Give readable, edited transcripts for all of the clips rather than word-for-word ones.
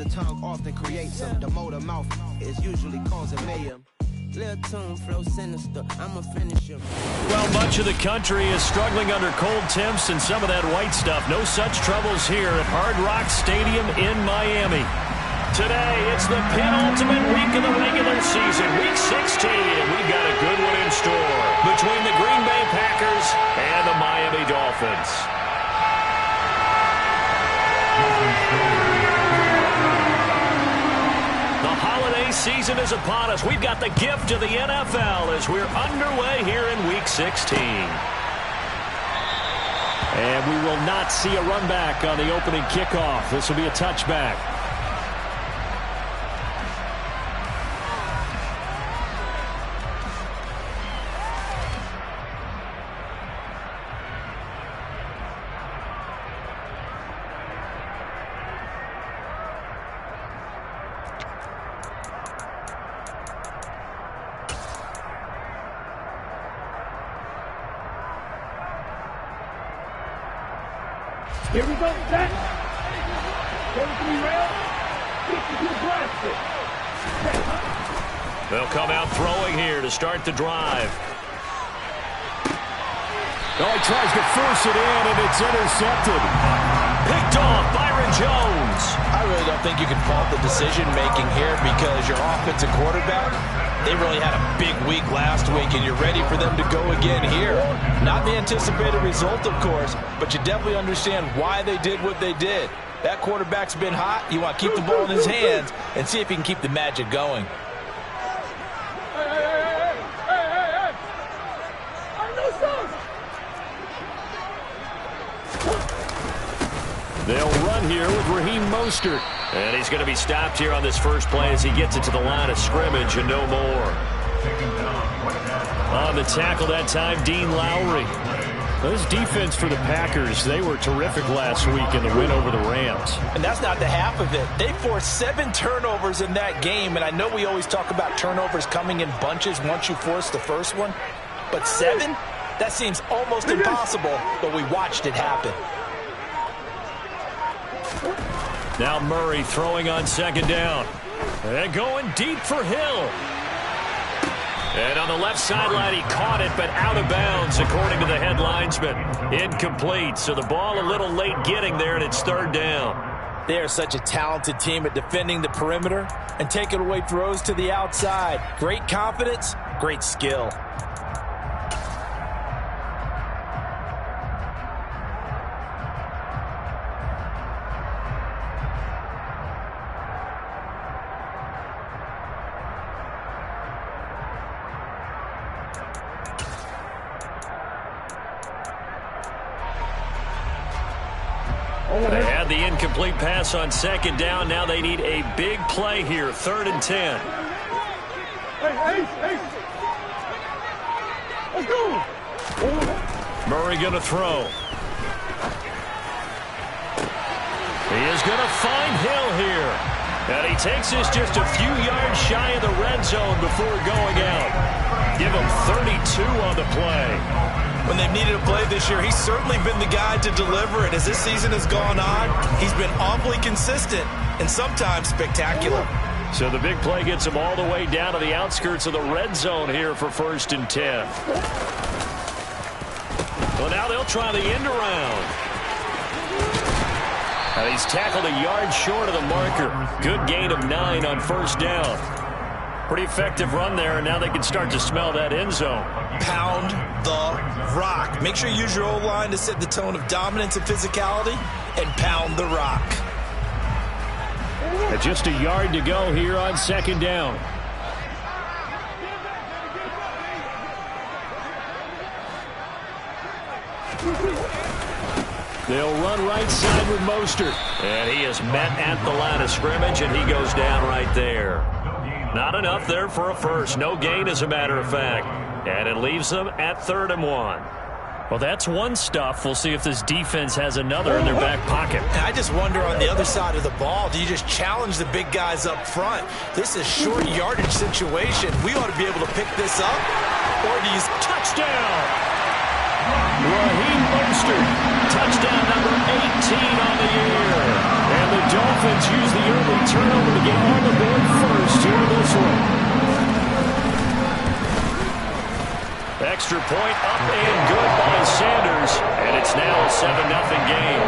the tongue often creates them. The motor mouth is usually causing mayhem. Lil tune flow sinister, I'ma finish him. Well, much of the country is struggling under cold temps and some of that white stuff. No such troubles here at Hard Rock Stadium in Miami. Today, it's the penultimate week of the regular season, week 16. We've got a good one in store between the Green Bay Packers and the Miami Dolphins. The holiday season is upon us. We've got the gift of the NFL as we're underway here in week 16. And we will not see a run back on the opening kickoff. This will be a touchback. Here we go, set. Go to the rail. They'll come out throwing here to start the drive. Oh, he tries to force it in, and it's intercepted. Picked off, Byron Jones. I really don't think you can fault the decision-making here because your offensive quarterback, they really had a big week last week, and you're ready for them to go again here. Not the anticipated result, of course, but you definitely understand why they did what they did. That quarterback's been hot. You want to keep the ball in his hands and see if he can keep the magic going. They'll run here with Raheem Mostert. And he's going to be stopped here on this first play as he gets it to the line of scrimmage and no more. On the tackle that time, Dean Lowry. This defense for the Packers, they were terrific last week in the win over the Rams. And that's not the half of it. They forced 7 turnovers in that game, and I know we always talk about turnovers coming in bunches once you force the first one, but 7? That seems almost impossible, but we watched it happen. Now Murray throwing on second down. And going deep for Hill. And on the left sideline, he caught it, but out of bounds, according to the head linesman. Incomplete, so the ball a little late getting there, and it's third down. They are such a talented team at defending the perimeter and taking away throws to the outside. Great confidence, great skill. They had the incomplete pass on second down. Now they need a big play here, 3rd and 10. Let's go. Murray going to throw. He is going to find Hill here. And he takes this just a few yards shy of the red zone before going out. Give him 32 on the play. When they've needed a play this year, he's certainly been the guy to deliver it. As this season has gone on, he's been awfully consistent and sometimes spectacular. So the big play gets him all the way down to the outskirts of the red zone here for 1st and 10. Well, now they'll try the end around. And he's tackled a yard short of the marker. Good gain of 9 on 1st down. Pretty effective run there, and now they can start to smell that end zone. Pound the rock. Make sure you use your O-line to set the tone of dominance and physicality, and pound the rock. And just a yard to go here on 2nd down. They'll run right side with Mostert. And he is met at the line of scrimmage, and he goes down right there. Not enough there for a first. No gain, as a matter of fact. And it leaves them at 3rd and 1. Well, that's one stuff. We'll see if this defense has another in their back pocket. And I just wonder on the other side of the ball, do you just challenge the big guys up front? This is short yardage situation. We ought to be able to pick this up. Or do you... Touchdown! Raheem Mostert. Touchdown number 18 on the year. And the Dolphins use the early turnover to get on the board first here in this one. Extra point up and good by Sanders, and it's now a 7-0 game.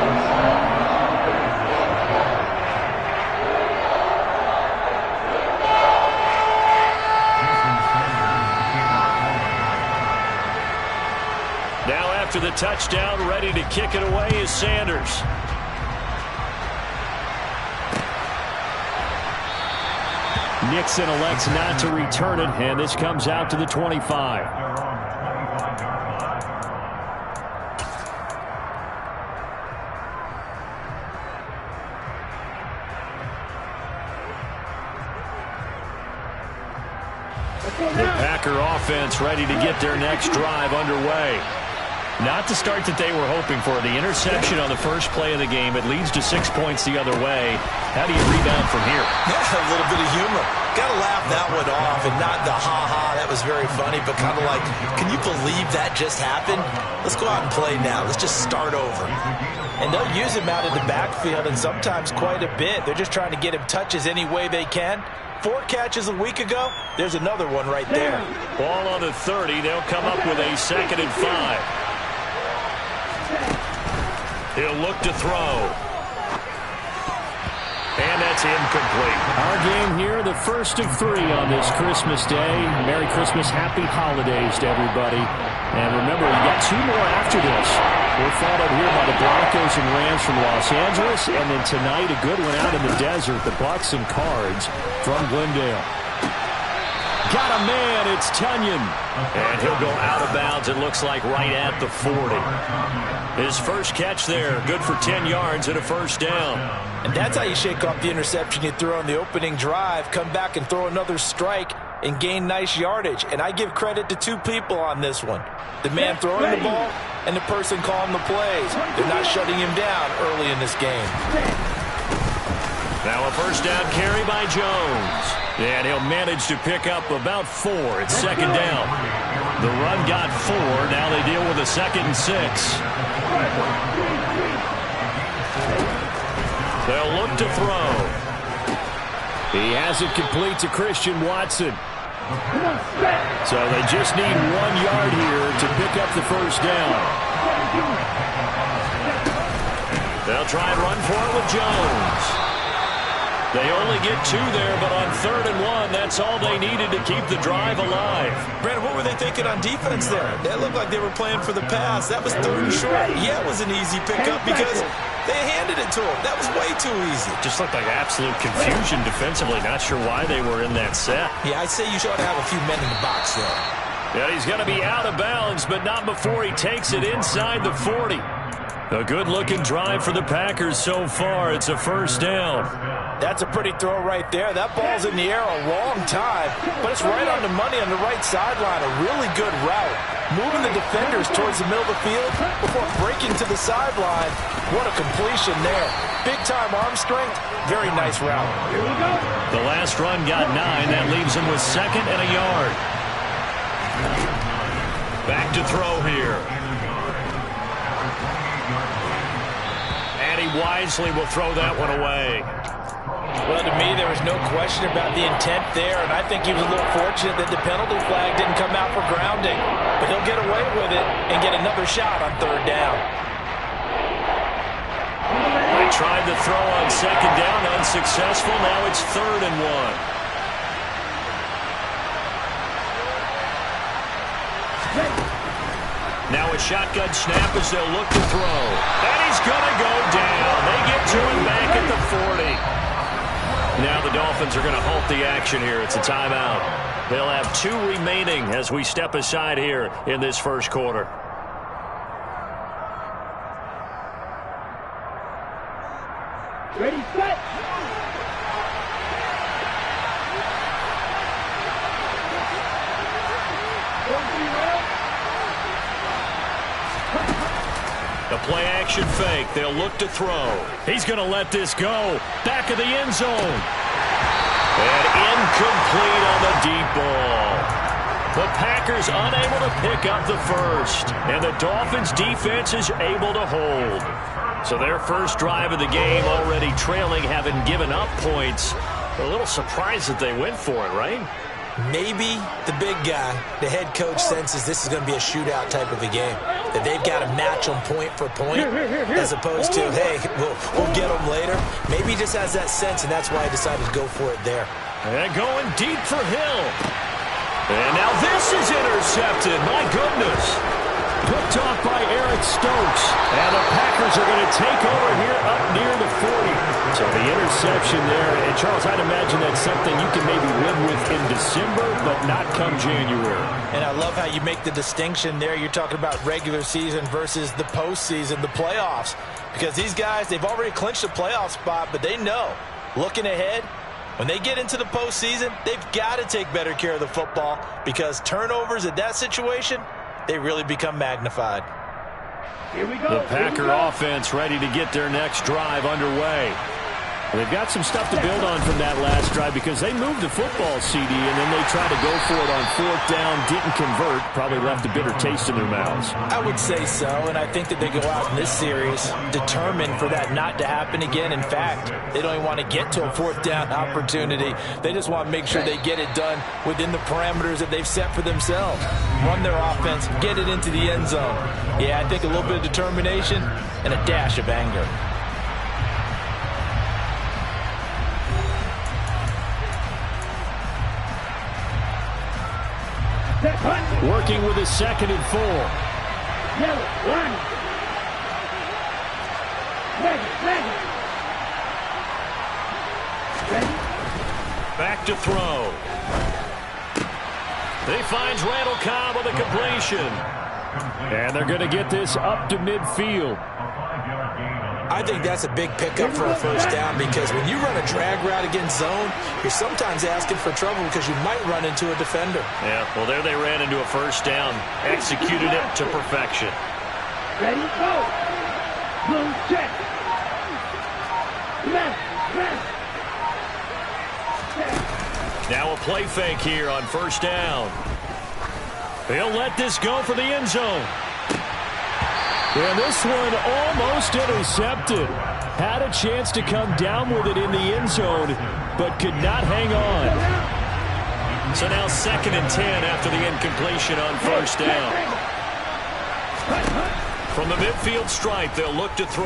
Now after the touchdown, ready to kick it away is Sanders. Nixon elects not to return it, and this comes out to the 25. The Packer offense ready to get their next drive underway. Not the start that they were hoping for. The interception on the first play of the game. It leads to 6 points the other way. How do you rebound from here? Yeah, a little bit of humor. Got to laugh that one off, and not the ha-ha, that was very funny, but kind of like, can you believe that just happened? Let's go out and play now. Let's just start over. And they'll use him out in the backfield, and sometimes quite a bit. They're just trying to get him touches any way they can. 4 catches a week ago, there's another one right there. Ball on the 30. They'll come up with a 2nd and 5. He'll look to throw. And that's incomplete. Our game here, the first of 3 on this Christmas Day. Merry Christmas, happy holidays to everybody. And remember, you got 2 more after this. We're followed here by the Broncos and Rams from Los Angeles. And then tonight, a good one out in the desert, the Bucks and Cards from Glendale. Got a man, it's Tunyon. And he'll go out of bounds, it looks like right at the 40. His first catch there, good for 10 yards and a first down. And that's how you shake off the interception you throw on the opening drive, come back and throw another strike and gain nice yardage. And I give credit to 2 people on this one. The man throwing the ball and the person calling the plays. They're not shutting him down early in this game. Now a first down carry by Jones. And he'll manage to pick up about 4. It's 2nd down. The run got 4. Now they deal with a 2nd and 6. They'll look to throw. He has it complete to Christian Watson. So they just need 1 yard here to pick up the first down. They'll try and run for it with Jones. They only get 2 there, but on 3rd and 1, that's all they needed to keep the drive alive. Brandon, what were they thinking on defense there? That looked like they were playing for the pass. That was 3rd and short. Yeah, it was an easy pickup because they handed it to him. That was way too easy. Just looked like absolute confusion defensively. Not sure why they were in that set. Yeah, I'd say you should have a few men in the box there. Yeah, he's going to be out of bounds, but not before he takes it inside the 40. A good-looking drive for the Packers so far. It's a first down. That's a pretty throw right there. That ball's in the air a long time, but it's right on the money on the right sideline. A really good route. Moving the defenders towards the middle of the field before breaking to the sideline. What a completion there. Big-time arm strength. Very nice route. Here we go. The last run got 9. That leaves him with 2nd and a yard. Back to throw here. And he wisely will throw that one away. Well, to me, there was no question about the intent there, and I think he was a little fortunate that the penalty flag didn't come out for grounding. But he'll get away with it and get another shot on 3rd down. They tried to throw on 2nd down, unsuccessful. Now it's 3rd and 1. Now a shotgun snap as they'll look to throw. And he's going to go down. They get to him back at the 40. Now the Dolphins are going to halt the action here. It's a timeout. They'll have 2 remaining as we step aside here in this first quarter. Ready, set. The play action fake. They'll look to throw. He's going to let this go. Back of the end zone. And incomplete on the deep ball. The Packers unable to pick up the first. And the Dolphins defense is able to hold. So their first drive of the game already trailing, having given up points. A little surprised that they went for it, right? Maybe the big guy, the head coach, senses this is going to be a shootout type of a game. That they've got to match them point for point as opposed to, hey, we'll get them later. Maybe he just has that sense, and that's why he decided to go for it there. And going deep for Hill. And now this is intercepted. My goodness. Picked off by Eric Stokes. And the Packers are going to take over here up near the 40. So the interception there. And, Charles, I'd imagine that's something you can maybe live with in December, but not come January. And I love how you make the distinction there. You're talking about regular season versus the postseason, the playoffs. Because these guys, they've already clinched a playoff spot, but they know, looking ahead, when they get into the postseason, they've got to take better care of the football because turnovers at that situation, they really become magnified. Here we go. The Packer offense ready to get their next drive underway. They've got some stuff to build on from that last drive because they moved the football, CD, and then they tried to go for it on fourth down, didn't convert, probably left a bitter taste in their mouths. I would say so, and I think that they go out in this series determined for that not to happen again. In fact, they don't even want to get to a fourth down opportunity. They just want to make sure they get it done within the parameters that they've set for themselves. Run their offense, get it into the end zone. Yeah, I think a little bit of determination and a dash of anger. Working with a 2nd and 4. Yellow, line. Ready. Back to throw. He finds Randall Cobb with a completion. And they're going to get this up to midfield. I think that's a big pickup for a first down because when you run a drag route against zone, you're sometimes asking for trouble because you might run into a defender. Yeah, well, there they ran into a first down. Executed it to perfection. Ready, go. Blue check. Left. Now a play fake here on first down. They'll let this go for the end zone. And this one almost intercepted. Had a chance to come down with it in the end zone, but could not hang on. So now 2nd and 10 after the incompletion on first down. From the midfield stripe, they'll look to throw.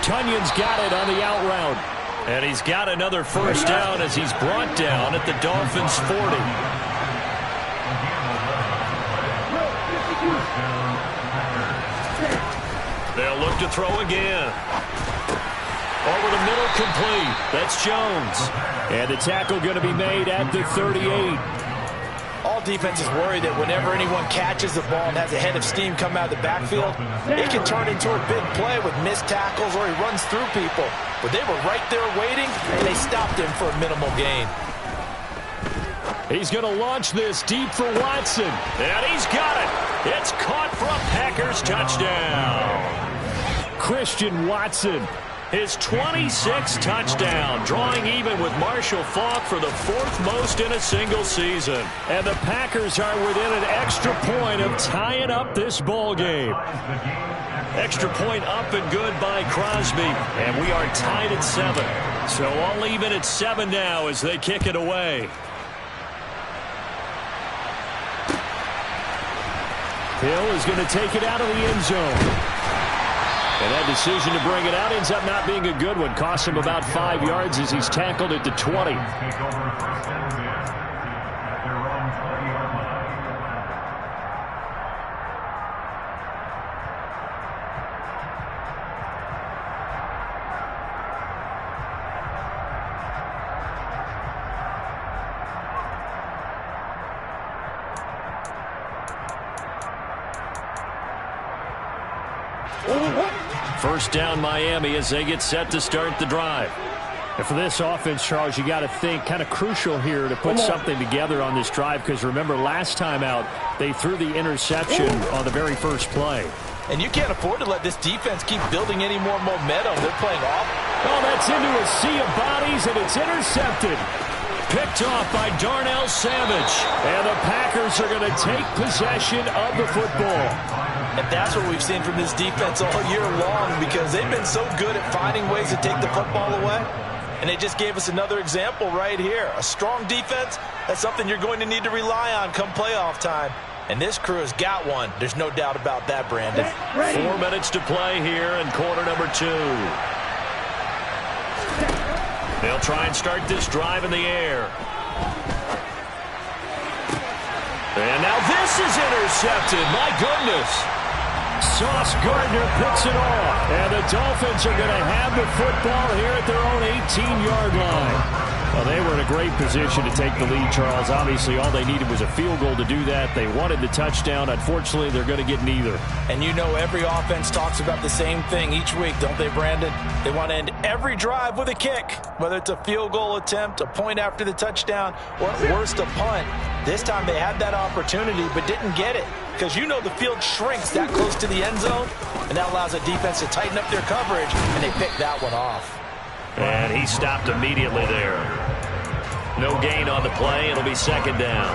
Tunyon's got it on the out route. And he's got another first down as he's brought down at the Dolphins' 40. They'll look to throw again. Over the middle, complete. That's Jones. And the tackle going to be made at the 38. All defenses worry that whenever anyone catches the ball and has a head of steam come out of the backfield, it can turn into a big play with missed tackles or he runs through people. But they were right there waiting, and they stopped him for a minimal gain. He's going to launch this deep for Watson. And he's got it. It's caught for a Packers touchdown. Christian Watson, his 26th touchdown, drawing even with Marshall Faulk for the 4th most in a single season. And the Packers are within an extra point of tying up this ball game. Extra point up and good by Crosby. And we are tied at 7. So all even at 7 now as they kick it away. Hill is going to take it out of the end zone. And that decision to bring it out ends up not being a good one. Costs him about 5 yards as he's tackled at the 20. First down Miami as they get set to start the drive. And for this offense, Charles, you got to think kind of crucial here to put something together on this drive because remember last time out they threw the interception on the very first play. And you can't afford to let this defense keep building any more momentum. They're playing off. Oh, that's into a sea of bodies and it's intercepted. Picked off by Darnell Savage. And the Packers are going to take possession of the football. And that's what we've seen from this defense all year long, because they've been so good at finding ways to take the football away. And they just gave us another example right here. A strong defense, that's something you're going to need to rely on come playoff time. And this crew has got one. There's no doubt about that, Brandon. 4 minutes to play here in quarter number 2. They'll try and start this drive in the air. And now this is intercepted. My goodness. Sauce Gardner picks it off. And the Dolphins are going to have the football here at their own 18-yard line. Well, they were in a great position to take the lead, Charles. Obviously, all they needed was a field goal to do that. They wanted the touchdown. Unfortunately, they're going to get neither. And you know every offense talks about the same thing each week, don't they, Brandon? They want to end every drive with a kick, whether it's a field goal attempt, a point after the touchdown, or at worst, a punt. This time they had that opportunity but didn't get it, because you know the field shrinks that close to the end zone, and that allows a defense to tighten up their coverage, and they picked that one off. And he stopped immediately there. No gain on the play. It'll be second down.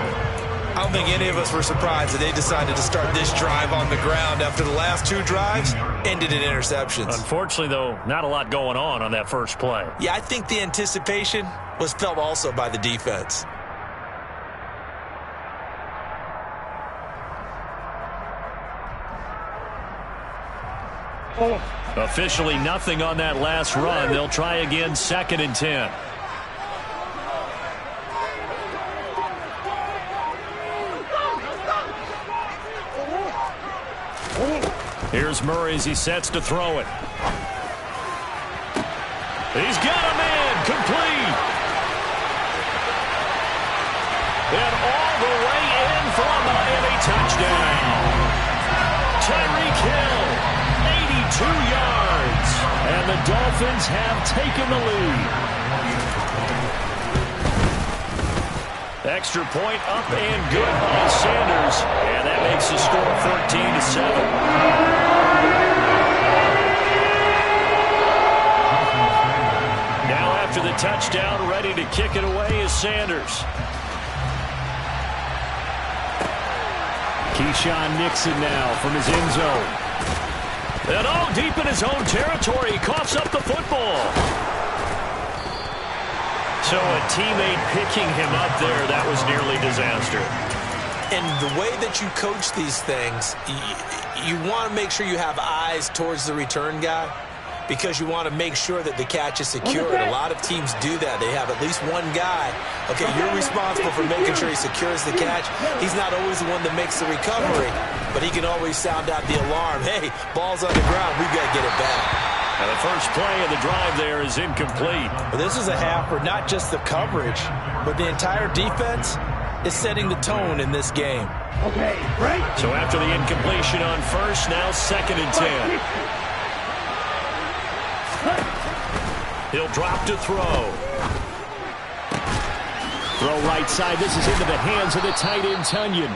I don't think any of us were surprised that they decided to start this drive on the ground after the last 2 drives ended in interceptions. Unfortunately, though, not a lot going on that first play. Yeah, I think the anticipation was felt also by the defense. Officially nothing on that last run. They'll try again, 2nd and 10. Here's Murray as he sets to throw it. He's got a man, complete. And all the way in for a Miami touchdown. Tyreek Hill, 82 yards. And the Dolphins have taken the lead. Extra point up and good by Sanders. And that makes the score 14-7. Now after the touchdown, ready to kick it away is Sanders. Keyshawn Nixon now from his end zone. And all deep in his own territory, he coughs up the football. So a teammate picking him up there, that was nearly disaster. And the way that you coach these things, you want to make sure you have eyes towards the return guy, because you want to make sure that the catch is secured. A lot of teams do that. They have at least one guy. Okay, you're responsible for making sure he secures the catch. He's not always the one that makes the recovery, but he can always sound out the alarm. Hey, ball's on the ground. We've got to get it back. And the first play of the drive there is incomplete. Well, this is a half where not just the coverage, but the entire defense is setting the tone in this game. Okay, right. So after the incompletion on first, now 2nd and 10. He'll drop to throw. Throw right side. This is into the hands of the tight end, Tunyon.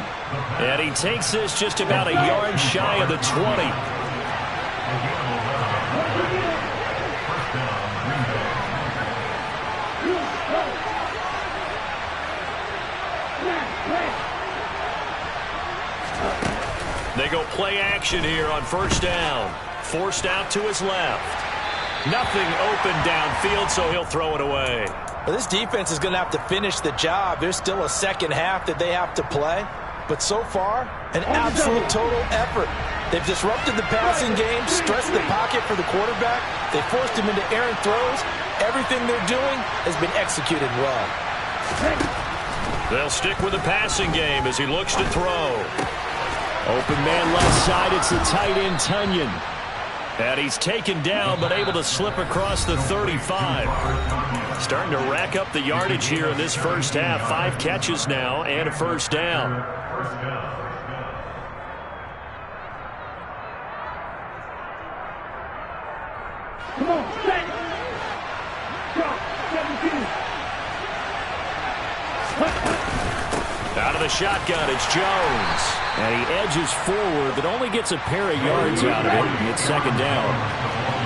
And he takes this just about a yard shy of the 20. They go play action here on first down. Forced out to his left. Nothing open downfield, so he'll throw it away. Well, this defense is going to have to finish the job. There's still a second half that they have to play. But so far, an absolute total effort. They've disrupted the passing game, stressed the pocket for the quarterback. They forced him into errant throws. Everything they're doing has been executed well. They'll stick with the passing game as he looks to throw. Open man left side, it's the tight end, Tunyon. And he's taken down, but able to slip across the 35. Starting to rack up the yardage here in this first half. 5 catches now and a first down. Come on, set. Drop, 17. Out of the shotgun, it's Jones. And he edges forward, but only gets a pair of yards out of it. It's second down.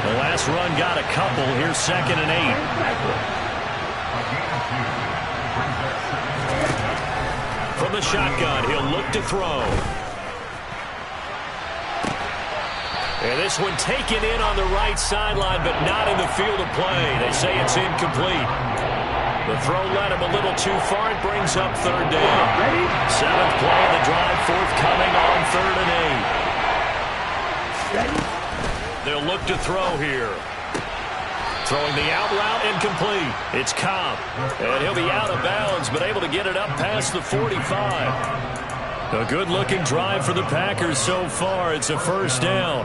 The last run got a couple. Here's 2nd and 8. From the shotgun, he'll look to throw. And this one taken in on the right sideline, but not in the field of play. They say it's incomplete. The throw led him a little too far. It brings up third down. Seventh play of the drive, forthcoming on 3rd and 8. They'll look to throw here. Throwing the out route, incomplete. It's Cobb. And he'll be out of bounds, but able to get it up past the 45. A good-looking drive for the Packers so far. It's a first down.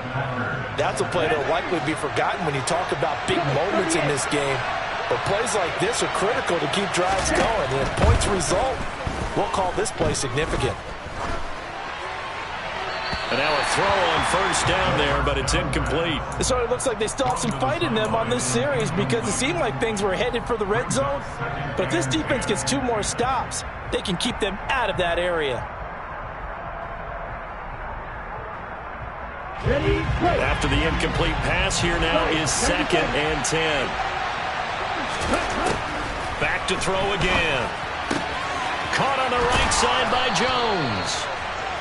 That's a play that will likely be forgotten when you talk about big moments in this game. But plays like this are critical to keep drives going. And if points result, we'll call this play significant. And now a throw on first down there, but it's incomplete. So it looks like they still have some fight in them on this series because it seemed like things were headed for the red zone. But if this defense gets 2 more stops, they can keep them out of that area. After the incomplete pass, here now is 2nd and 10. Back to throw again. Caught on the right side by Jones.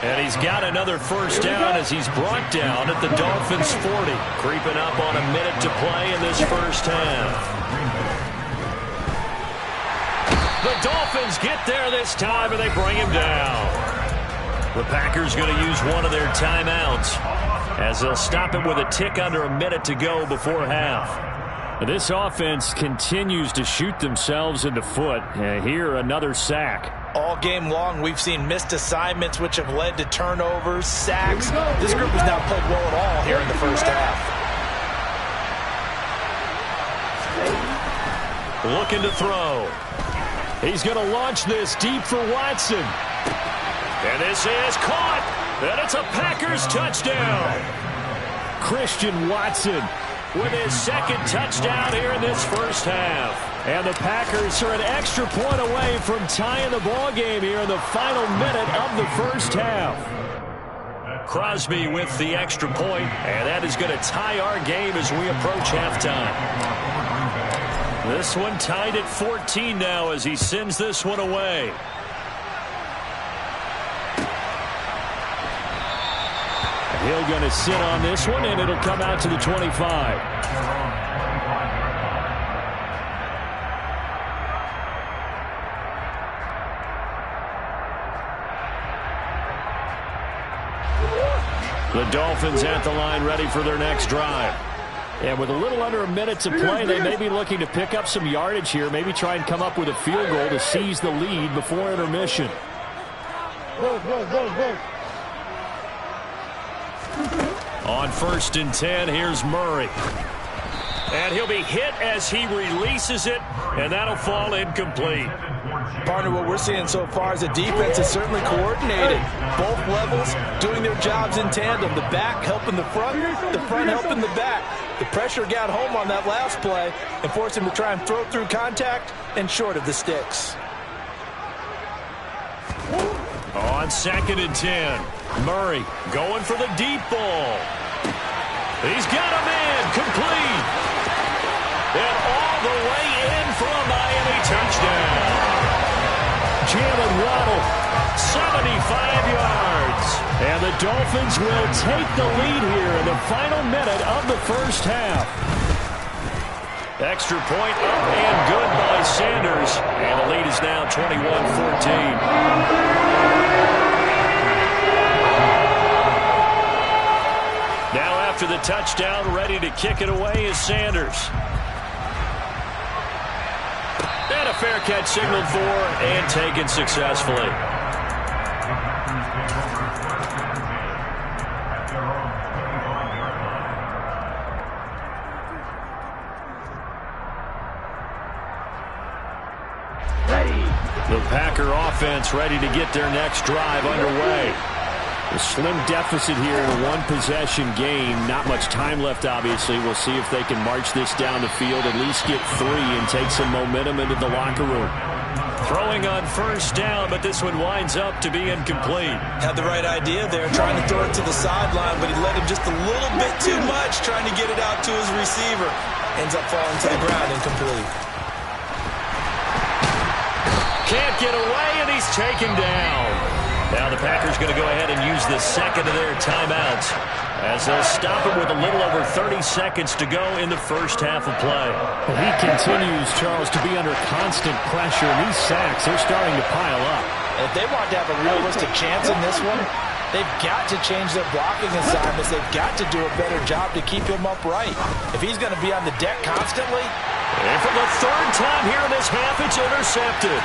And he's got another first down as he's brought down at the Dolphins' 40. Creeping up on a minute to play in this first half. The Dolphins get there this time, and they bring him down. The Packers going to use one of their timeouts, as they'll stop it with a tick under a minute to go before half. This offense continues to shoot themselves in the foot. Here, another sack. All game long, we've seen missed assignments, which have led to turnovers, sacks. This group has not played well at all here in the first half. Looking to throw. He's going to launch this deep for Watson. And this is caught. And it's a Packers touchdown. Christian Watson with his 2nd touchdown here in this first half. And the Packers are an extra point away from tying the ball game here in the final minute of the first half. Crosby with the extra point, and that is going to tie our game as we approach halftime. This one tied at 14 now as he sends this one away. Hill going to sit on this one, and it'll come out to the 25. The Dolphins at the line ready for their next drive. And with a little under a minute to play, they may be looking to pick up some yardage here, maybe try and come up with a field goal to seize the lead before intermission. On 1st and 10, here's Murray. And he'll be hit as he releases it, and that'll fall incomplete. Partner, what we're seeing so far is the defense is certainly coordinated. Both levels doing their jobs in tandem. The back helping the front helping the back. The pressure got home on that last play and forced him to try and throw through contact and short of the sticks. On 2nd and 10, Murray going for the deep ball. He's got a man complete. And all the way in for a Miami touchdown. Jalen Waddle, 75 yards. And the Dolphins will take the lead here in the final minute of the first half. Extra point up and good by Sanders. And the lead is now 21-14. Now after the touchdown, ready to kick it away is Sanders. And a fair catch signaled for and taken successfully. The Packer offense ready to get their next drive underway. A slim deficit here in a one-possession game. Not much time left, obviously. We'll see if they can march this down the field, at least get 3 and take some momentum into the locker room. Throwing on first down, but this one winds up to be incomplete. Had the right idea there, trying to throw it to the sideline, but he led him just a little bit too much, trying to get it out to his receiver. Ends up falling to the ground, incomplete. Can't get away, and he's taken down. Now the Packers going to go ahead and use the second of their timeouts as they'll stop him with a little over 30 seconds to go in the first half of play. Well, he continues, Charles, to be under constant pressure. And these sacks, they're starting to pile up. If they want to have a realistic chance in this one, they've got to change their blocking assignments. They've got to do a better job to keep him upright. If he's going to be on the deck constantly. And for the third time here in this half, it's intercepted.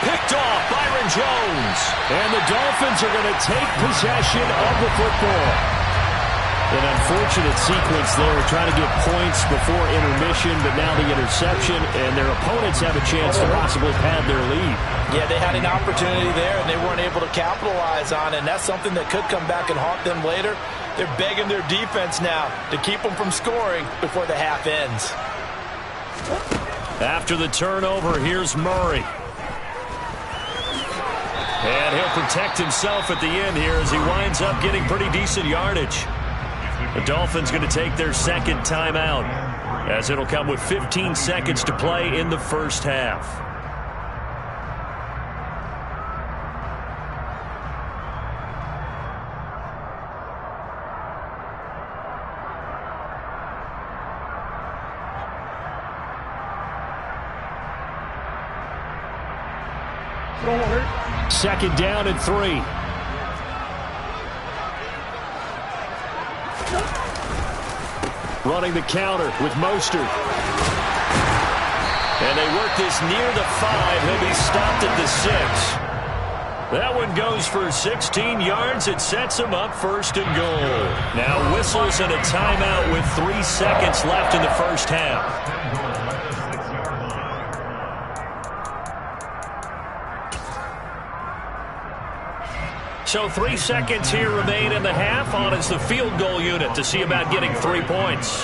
Picked off Byron Jones. And the Dolphins are going to take possession of the football. An unfortunate sequence there, trying to get points before intermission, but now the interception, and their opponents have a chance to possibly pad their lead. Yeah, they had an opportunity there, and they weren't able to capitalize on it, and that's something that could come back and haunt them later. They're begging their defense now to keep them from scoring before the half ends. After the turnover, here's Murray. And he'll protect himself at the end here as he winds up getting pretty decent yardage. The Dolphins going to take their second timeout as it'll come with 15 seconds to play in the first half. Second down and 3. Running the counter with Mostert. And they work this near the 5. He'll be stopped at the 6. That one goes for 16 yards. It sets him up first and goal. Now whistles and a timeout with 3 seconds left in the first half. So 3 seconds here remain in the half. On is the field goal unit to see about getting 3 points.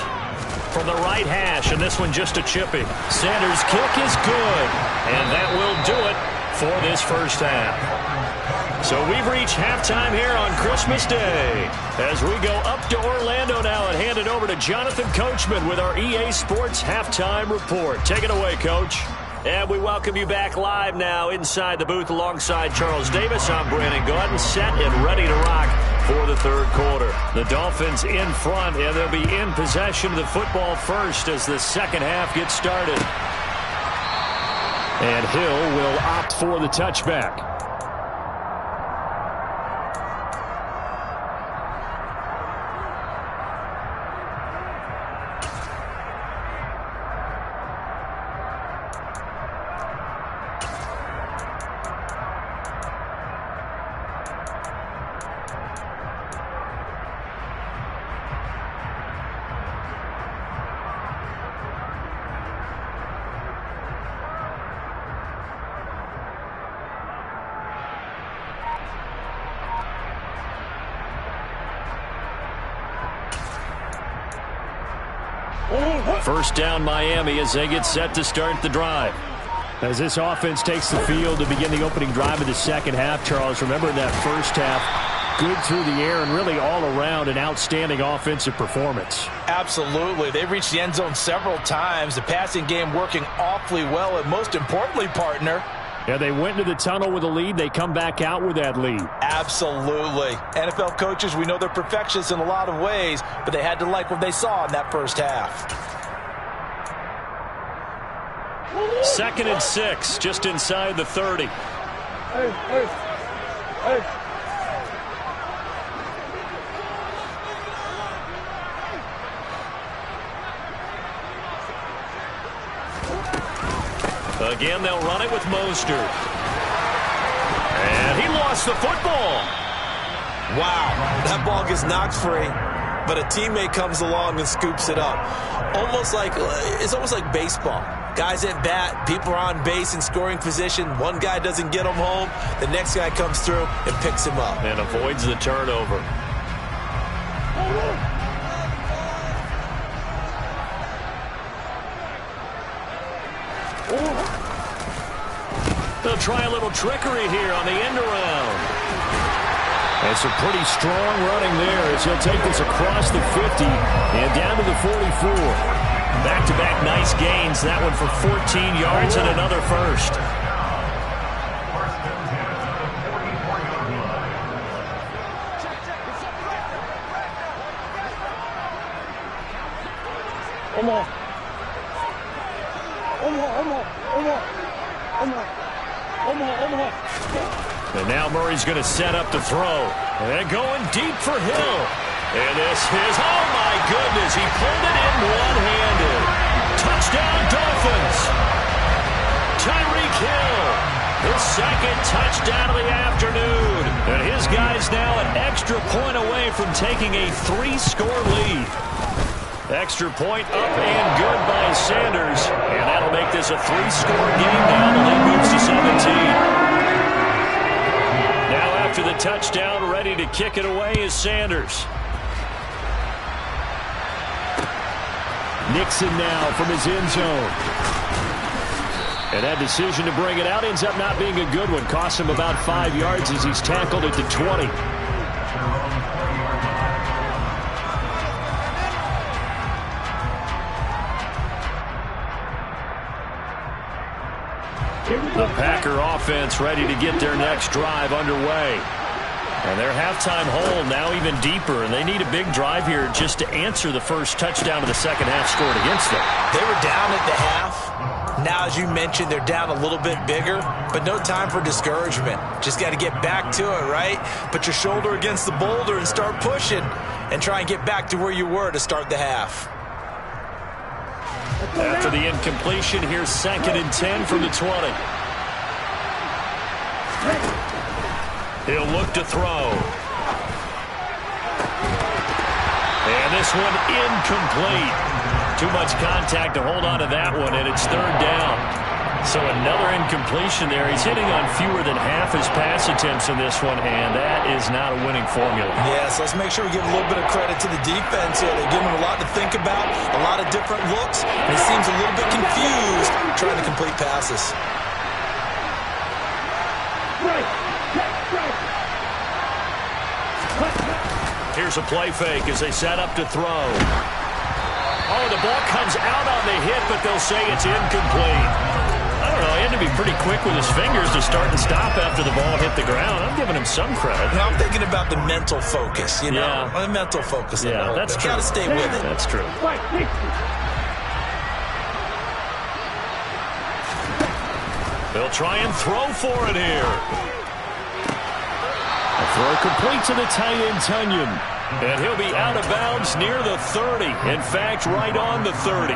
From the right hash, and this one just a chipping. Sanders' kick is good, and that will do it for this first half. So we've reached halftime here on Christmas Day. As we go up to Orlando now and hand it over to Jonathan Coachman with our EA Sports Halftime Report. Take it away, Coach. And we welcome you back live now inside the booth alongside Charles Davis. I'm Brandon Gaudin, set and ready to rock for the third quarter. The Dolphins in front, and they'll be in possession of the football first as the second half gets started. And Hill will opt for the touchback. First down Miami as they get set to start the drive. As this offense takes the field to begin the opening drive of the second half, Charles, remember in that first half, good through the air and really all around an outstanding offensive performance. Absolutely. They reached the end zone several times. The passing game working awfully well, and most importantly, partner, yeah, they went into the tunnel with a lead. They come back out with that lead. Absolutely. NFL coaches, we know they're perfectionists in a lot of ways, but they had to like what they saw in that first half. 2nd and 6, just inside the 30. Hey. Again, they'll run it with Mostert. And he lost the football. Wow, that ball gets knocked free, but a teammate comes along and scoops it up. It's almost like baseball. Guys at bat, people are on base in scoring position. One guy doesn't get him home. The next guy comes through and picks him up. And avoids the turnover. They'll try a little trickery here on the end around. And some pretty strong running there as he'll take this across the 50 and down to the 44. Back-to-back nice gains. That one for 14 yards and another first. And now Murray's going to set up to throw. And going deep for Hill. And this is, oh my goodness, he pulled it in one-handed. Touchdown Dolphins. Tyreek Hill, his second touchdown of the afternoon. And his guy's now an extra point away from taking a 3-score lead. Extra point up and good by Sanders. And that'll make this a 3-score game now. The lead moves to 17. Now after the touchdown, ready to kick it away is Sanders. Nixon now from his end zone. And that decision to bring it out ends up not being a good one. Costs him about 5 yards as he's tackled at the 20. The Packer offense ready to get their next drive underway. And their halftime hole now even deeper, and they need a big drive here just to answer the first touchdown of the second half scored against them. They were down at the half. Now, as you mentioned, they're down a little bit bigger, but no time for discouragement. Just got to get back to it, right? Put your shoulder against the boulder and start pushing and try and get back to where you were to start the half. After the incompletion, here's 2nd and 10 from the 20. He'll look to throw. And this one incomplete. Too much contact to hold on to that one, and it's 3rd down. So another incompletion there. He's hitting on fewer than half his pass attempts in this one, and that is not a winning formula. Yeah, so let's make sure we give a little bit of credit to the defense here. They're giving him a lot to think about, a lot of different looks, and he seems a little bit confused trying to complete passes. Here's a play fake as they set up to throw. Oh, the ball comes out on the hit, but they'll say it's incomplete. I don't know. He had to be pretty quick with his fingers to start and stop after the ball hit the ground. I'm giving him some credit. Now, I'm thinking about the mental focus, you know. Yeah. The mental focus. Yeah, that's true. Got to stay with it. That's true. They'll try and throw for it here. A throw complete to the tight end, Tunyon. And he'll be out of bounds near the 30. In fact, right on the 30.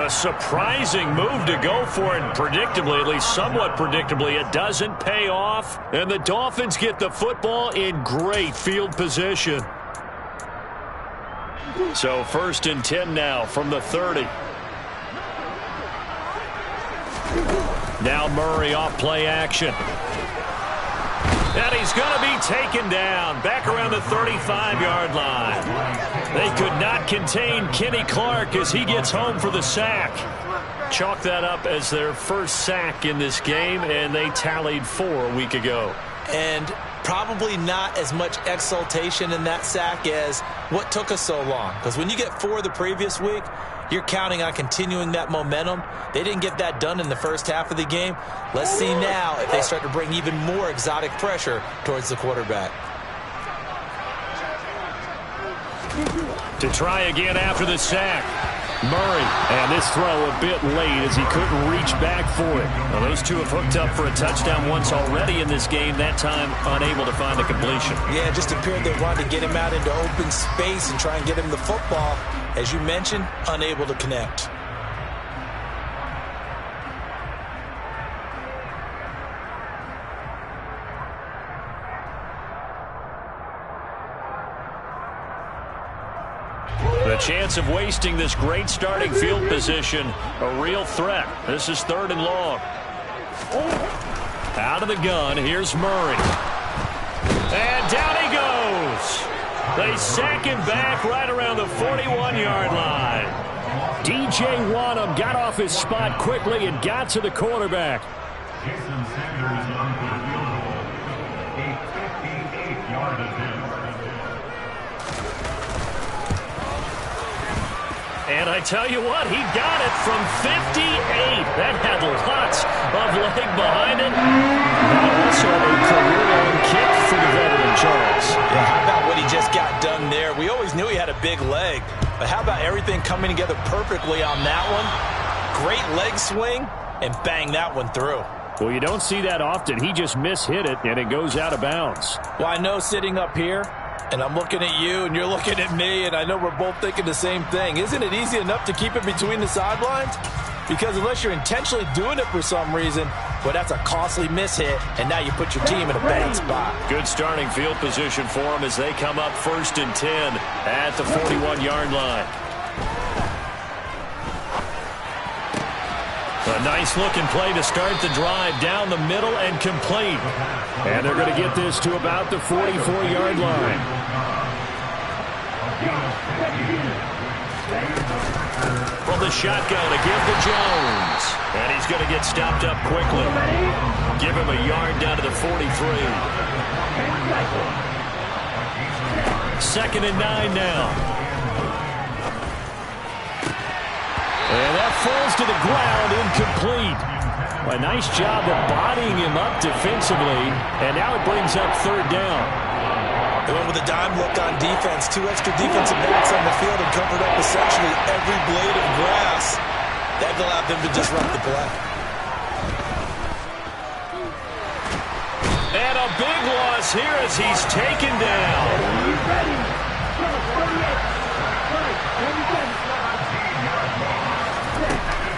A surprising move to go for it. Predictably, at least somewhat predictably, it doesn't pay off. And the Dolphins get the football in great field position. So 1st and 10 now from the 30. Now Murray off play action. And he's going to be taken down back around the 35-yard line. They could not contain Kenny Clark as he gets home for the sack. Chalk that up as their first sack in this game, and they tallied 4 a week ago. And probably not as much exultation in that sack as what took us so long. Because when you get 4 the previous week, you're counting on continuing that momentum. They didn't get that done in the first half of the game. Let's see now if they start to bring even more exotic pressure towards the quarterback. To try again after the sack. Murray, and this throw a bit late as he couldn't reach back for it. Well, those two have hooked up for a touchdown once already in this game, that time unable to find a completion. Yeah, it just appeared they wanted to get him out into open space and try and get him the football. As you mentioned, unable to connect. The chance of wasting this great starting field position, a real threat. This is 3rd and long. Out of the gun, here's Murray. And down he goes. They sack him back right around the 41-yard line. DJ Wanham got off his spot quickly and got to the quarterback. Jason Sanders on for the field goal. A 58-yard attempt. And I tell you what, he got it from 58. That had lots of leg behind it. And also a career-long kick for the veteran, Charles. Yeah, how about what he just got done there? We always knew he had a big leg. But how about everything coming together perfectly on that one? Great leg swing, and bang that one through. Well, you don't see that often. He just mishit it, and it goes out of bounds. Well, I know sitting up here, and I'm looking at you, and you're looking at me, and I know we're both thinking the same thing. Isn't it easy enough to keep it between the sidelines? Because unless you're intentionally doing it for some reason, well, that's a costly mishit, and now you put your team in a bad spot. Good starting field position for them as they come up 1st and 10 at the 41-yard line. A nice-looking play to start the drive down the middle and complete. And they're going to get this to about the 44-yard line. From the shotgun to give to Jones. And he's going to get stopped up quickly. Give him a yard down to the 43. 2nd and 9 now. And that falls to the ground, incomplete. A nice job of bodying him up defensively, and now it brings up 3rd down. They went with a dime look on defense. 2 extra defensive backs on the field and covered up essentially every blade of grass. That allowed them to disrupt the play. And a big loss here as he's taken down.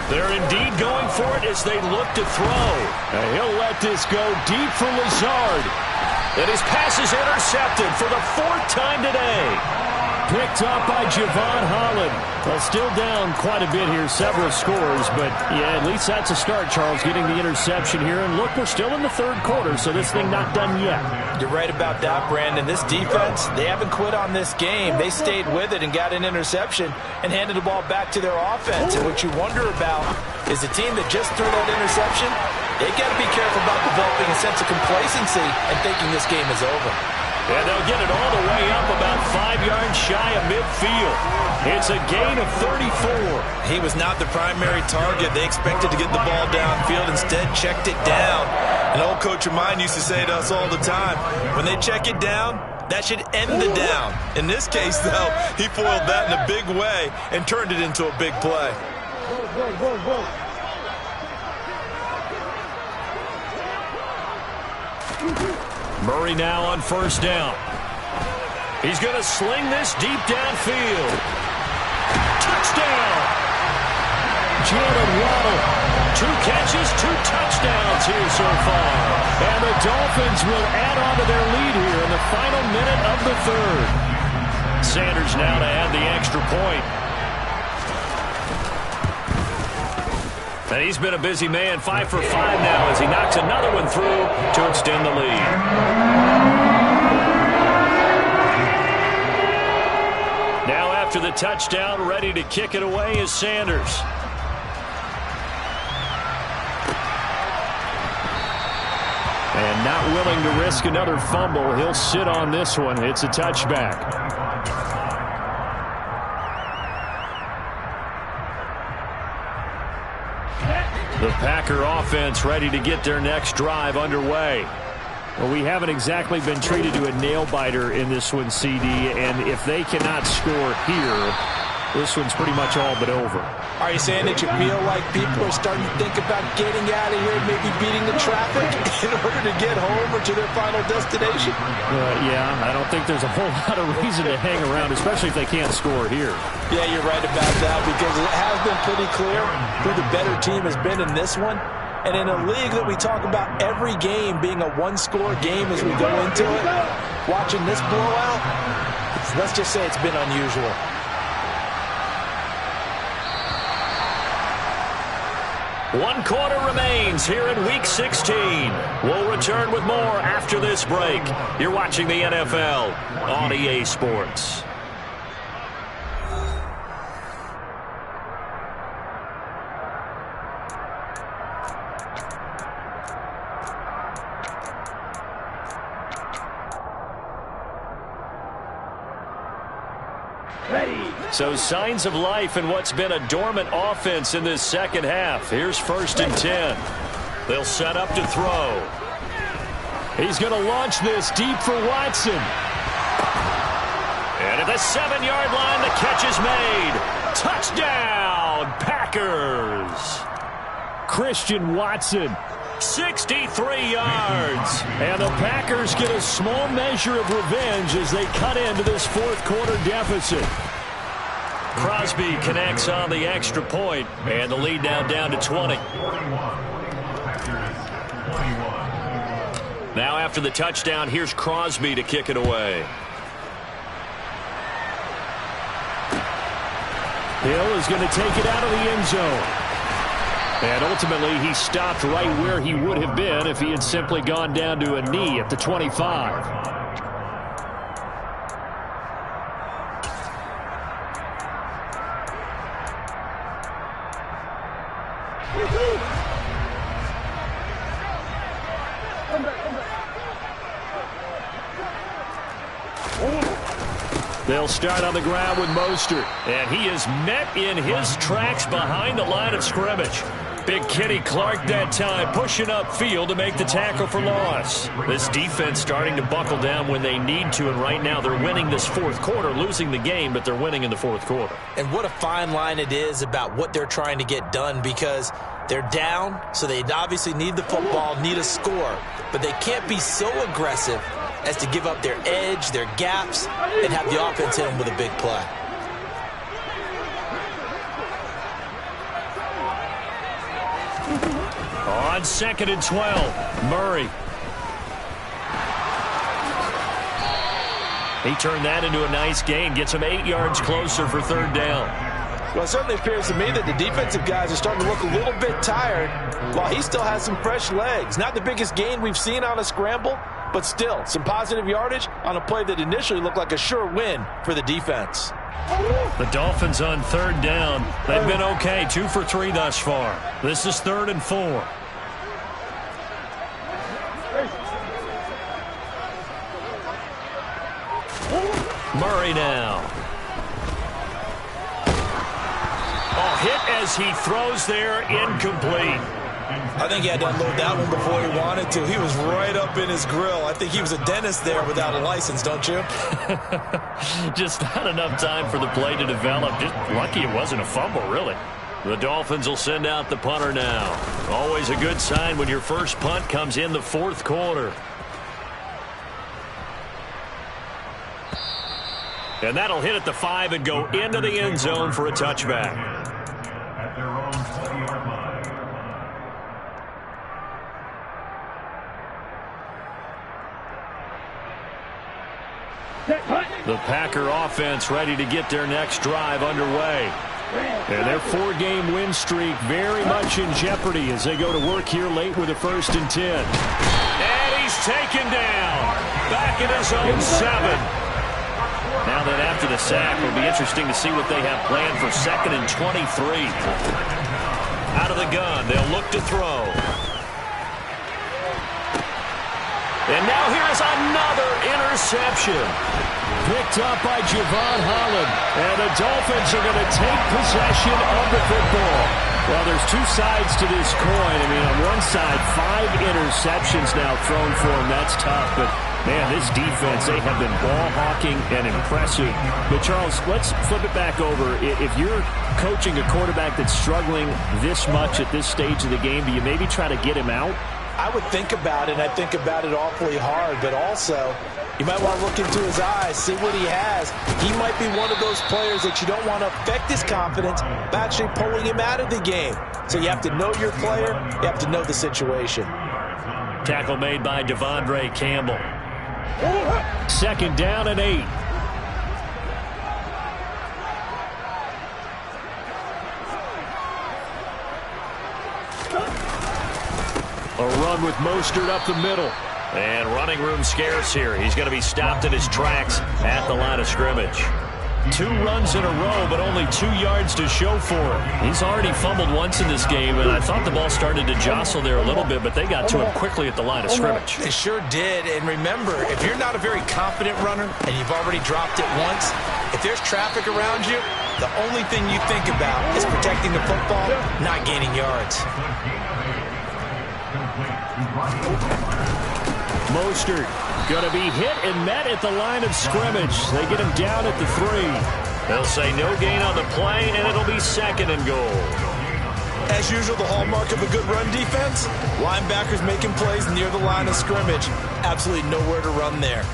They're indeed going for it as they look to throw. And he'll let this go deep for Lazard. And his pass is intercepted for the 4th time today. Picked up by Javon Holland. Well, still down quite a bit here, several scores, but yeah, at least that's a start, Charles, getting the interception here. And look, we're still in the 3rd quarter, so this thing not done yet. You're right about that, Brandon. This defense, they haven't quit on this game. They stayed with it and got an interception and handed the ball back to their offense. And what you wonder about is the team that just threw that interception, they got to be careful about developing a sense of complacency and thinking this game is over. And they'll get it all the way up about 5 yards shy of midfield. It's a gain of 34. He was not the primary target. They expected to get the ball downfield. Instead, checked it down. An old coach of mine used to say to us all the time, when they check it down, that should end the down. In this case, though, he foiled that in a big way and turned it into a big play. Murray now on 1st down. He's going to sling this deep downfield. Touchdown! Jalen Waddle. 2 catches, 2 touchdowns here so far. And the Dolphins will add on to their lead here in the final minute of the 3rd. Sanders now to add the extra point. And he's been a busy man, 5 for 5 now as he knocks another one through to extend the lead. Now after the touchdown, ready to kick it away is Sanders. And not willing to risk another fumble, he'll sit on this one. It's a touchback. The Packer offense ready to get their next drive underway. Well, we haven't exactly been treated to a nail-biter in this one, CD, and if they cannot score here, this one's pretty much all but over. Are you saying that you feel like people are starting to think about getting out of here, maybe beating the traffic in order to get home or to their final destination? Yeah, I don't think there's a whole lot of reason to hang around, especially if they can't score here. Yeah, you're right about that because it has been pretty clear who the better team has been in this one. And in a league that we talk about every game being a one-score game as we go into it, watching this blowout, let's just say it's been unusual. One quarter remains here in Week 16. We'll return with more after this break. You're watching the NFL on EA Sports. So signs of life in what's been a dormant offense in this second half. Here's 1st and 10. They'll set up to throw. He's going to launch this deep for Watson. And At the 7-yard line, the catch is made. Touchdown, Packers. Christian Watson. 63 yards. And the Packers get a small measure of revenge as they cut into this fourth-quarter deficit. Crosby connects on the extra point, and the lead now down to 20. Now after the touchdown, here's Crosby to kick it away. Hill is going to take it out of the end zone. And ultimately, he stopped right where he would have been if he had simply gone down to a knee at the 25. They'll start on the ground with Mostert, and he is met in his tracks behind the line of scrimmage. Big Kenny Clark that time pushing upfield to make the tackle for loss. This defense starting to buckle down when they need to, and right now they're winning this fourth quarter, losing the game, but they're winning in the fourth quarter. And what a fine line it is about what they're trying to get done, because they're down, so they obviously need the football, need a score, but they can't be so aggressive as to give up their edge, their gaps, and have the offense hit them with a big play. On 2nd and 12, Murray. He turned that into a nice gain, gets him 8 yards closer for third down. Well, it certainly appears to me that the defensive guys are starting to look a little bit tired while he still has some fresh legs. Not the biggest gain we've seen on a scramble, but still some positive yardage on a play that initially looked like a sure win for the defense. The Dolphins on third down. They've been okay, 2 for 3 thus far. This is 3rd and 4. Murray now. Oh, hit as he throws there, incomplete. I think he had to unload that one before he wanted to. He was right up in his grill. I think he was a dentist there without a license, don't you? Just not enough time for the play to develop. Just lucky it wasn't a fumble, really. The Dolphins will send out the punter now. Always a good sign when your first punt comes in the fourth quarter. And that'll hit at the 5 and go into the end zone for a touchback. At their own 20-yard line. The Packer offense ready to get their next drive underway. And their 4-game win streak very much in jeopardy as they go to work here late with a 1st and 10. And he's taken down. Back in his own 7. Now that after the sack, it'll be interesting to see what they have planned for 2nd and 23. Out of the gun, they'll look to throw. And now here's another interception. Picked up by Javon Holland. And the Dolphins are going to take possession of the football. Well, there's 2 sides to this coin. I mean, on one side, 5 interceptions now thrown for him. That's tough. But, man, this defense, they have been ball hawking and impressive. But, Charles, let's flip it back over. If you're coaching a quarterback that's struggling this much at this stage of the game, do you maybe try to get him out? I would think about it, and I think about it awfully hard, but also you might want to look into his eyes, see what he has. He might be one of those players that you don't want to affect his confidence by actually pulling him out of the game. So you have to know your player, you have to know the situation. Tackle made by Devondre Campbell. 2nd down and 8. A run with Mostert up the middle. And running room scarce here. He's going to be stopped in his tracks at the line of scrimmage. 2 runs in a row, but only 2 yards to show for him. He's already fumbled once in this game, and I thought the ball started to jostle there a little bit, but they got to him quickly at the line of scrimmage. They sure did, and remember, if you're not a very confident runner and you've already dropped it once, if there's traffic around you, the only thing you think about is protecting the football, not gaining yards. Mostert going to be hit and met at the line of scrimmage. They get him down at the 3. They'll say no gain on the play, and it'll be 2nd and goal. As usual, the hallmark of a good run defense, linebackers making plays near the line of scrimmage. Absolutely nowhere to run there.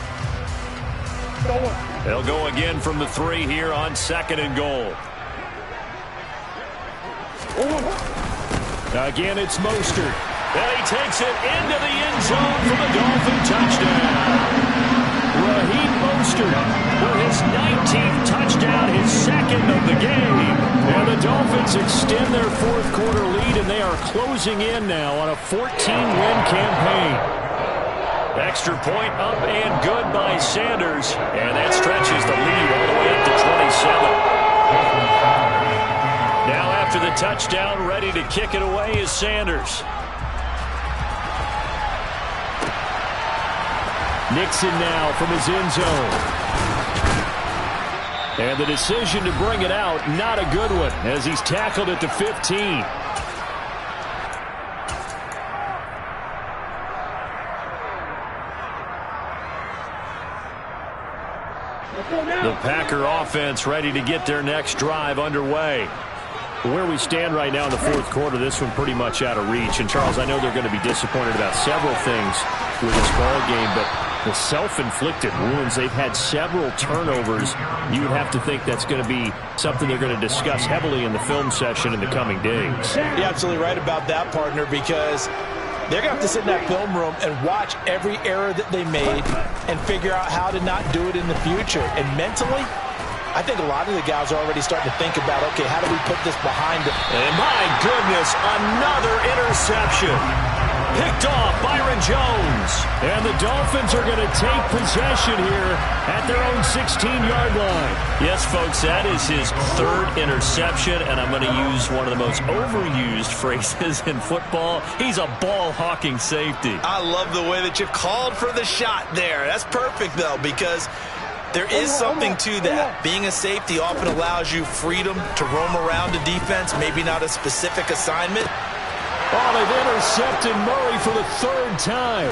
They'll go again from the 3 here on 2nd and goal. Again, it's Mostert. And he takes it into the end zone for the Dolphin touchdown. Raheem Mostert with his 19th touchdown, his 2nd of the game. And the Dolphins extend their 4th quarter lead, and they are closing in now on a 14-win campaign. Extra point up and good by Sanders. And that stretches the lead all the way up to 27. Now after the touchdown, ready to kick it away is Sanders. Nixon now from his end zone. And the decision to bring it out, not a good one, as he's tackled at the 15. The Packer offense ready to get their next drive underway. Where we stand right now in the 4th quarter, this one pretty much out of reach. And, Charles, I know they're going to be disappointed about several things with this ball game, but the self-inflicted wounds, they've had several turnovers. You would have to think that's going to be something they're going to discuss heavily in the film session in the coming days. You're absolutely right about that, partner, because they're going to have to sit in that film room and watch every error that they made and figure out how to not do it in the future. And mentally, I think a lot of the guys are already starting to think about, okay, how do we put this behind them? And my goodness, another interception. Picked off Byron Jones. And the Dolphins are going to take possession here at their own 16-yard line. Yes, folks, that is his 3rd interception, and I'm going to use one of the most overused phrases in football. He's a ball-hawking safety. I love the way that you called for the shot there. That's perfect, though, because there is something to that. Being a safety often allows you freedom to roam around a defense, maybe not a specific assignment. Oh, they've intercepted Murray for the 3rd time.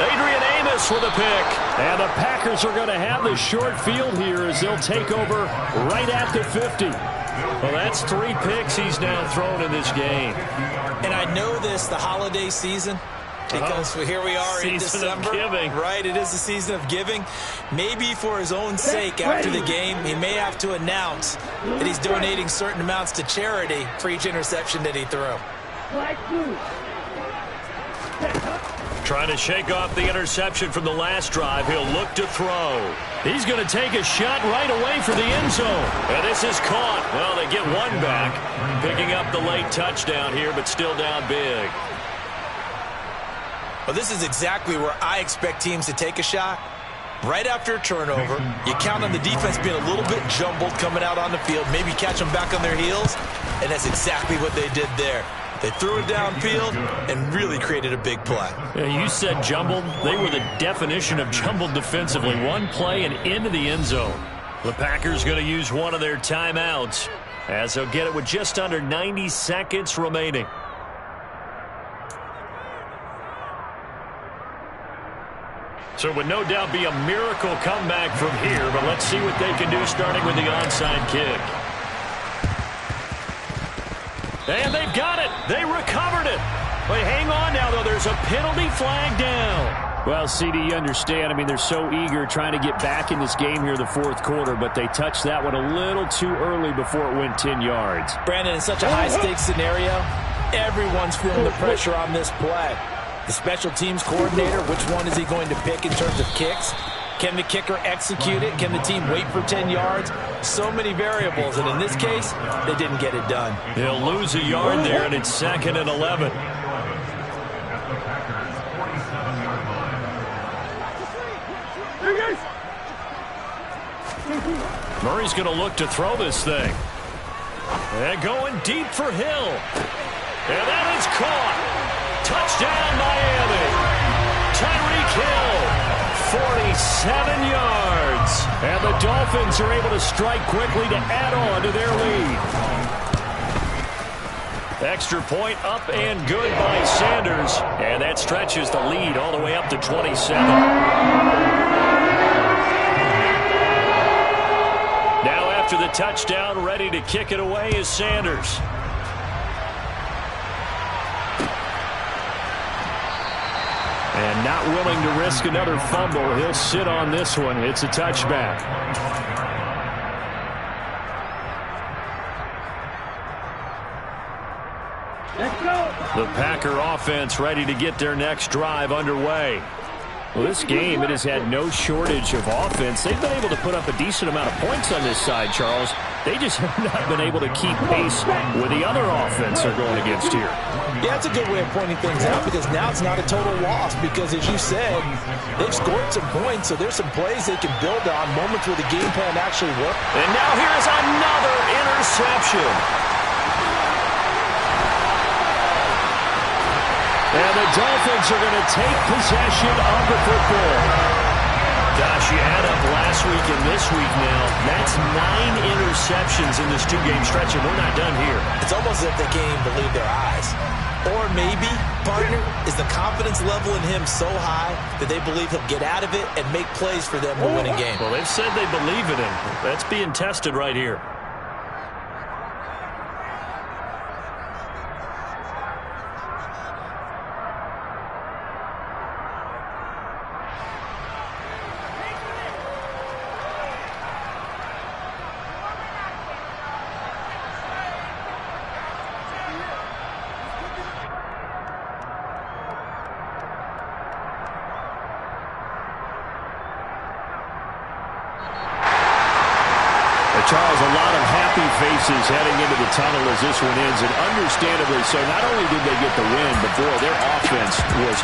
Adrian Amos with a pick. And the Packers are going to have the short field here as they'll take over right at the 50. Well, that's 3 picks he's now thrown in this game. And I know this, the holiday season, because here we are in December. Season of giving. Right, it is the season of giving. Maybe for his own sake after the game, he may have to announce that he's donating certain amounts to charity for each interception that he threw. Trying to shake off the interception from the last drive. He'll look to throw. He's going to take a shot right away for the end zone. And this is caught. Well, they get one back. Picking up the late touchdown here, but still down big. Well, this is exactly where I expect teams to take a shot. Right after a turnover, you count on the defense being a little bit jumbled coming out on the field, maybe catch them back on their heels, and that's exactly what they did there. They threw it downfield and really created a big play. Yeah, you said jumbled. They were the definition of jumbled defensively. One play and into the end zone. The Packers going to use one of their timeouts as they'll get it with just under 90 seconds remaining. So it would no doubt be a miracle comeback from here, but let's see what they can do starting with the onside kick. And they've got it. They recovered it. But hang on now, though. There's a penalty flag down. Well, CD, you understand. I mean, they're so eager trying to get back in this game here in the 4th quarter, but they touched that one a little too early before it went 10 yards. Brandon, in such a high-stakes scenario, everyone's feeling the pressure on this play. The special teams coordinator, which one is he going to pick in terms of kicks? Can the kicker execute it? Can the team wait for 10 yards? So many variables, and in this case, they didn't get it done. He'll lose a yard there, and it's 2nd and 11. Murray's going to look to throw this thing. And going deep for Hill. And that is caught. Touchdown, Miami. Tyreek Hill, 47 yards. And the Dolphins are able to strike quickly to add on to their lead. Extra point up and good by Sanders. Commanders, and that stretches the lead all the way up to 27. Now after the touchdown, ready to kick it away is Sanders. And not willing to risk another fumble. He'll sit on this one. It's a touchback. The Packer offense ready to get their next drive underway. Well, this game, it has had no shortage of offense. They've been able to put up a decent amount of points on this side, Charles. They just have not been able to keep pace with the other offense they're going against here. Yeah, it's a good way of pointing things out because now it's not a total loss because, as you said, they've scored some points, so there's some plays they can build on, moments where the game plan actually worked. And now here's another interception. And the Dolphins are going to take possession of the football. Gosh, you add up last week and this week now. That's 9 interceptions in this 2-game stretch, and we're not done here. It's almost as if they can't even believe their eyes. Or maybe, partner, is the confidence level in him so high that they believe he'll get out of it and make plays for them to win a game. Well, they've said they believe in him. That's being tested right here. Charles, a lot of happy faces heading into the tunnel as this one ends, and understandably so. Not only did they get the win, but boy, their offense was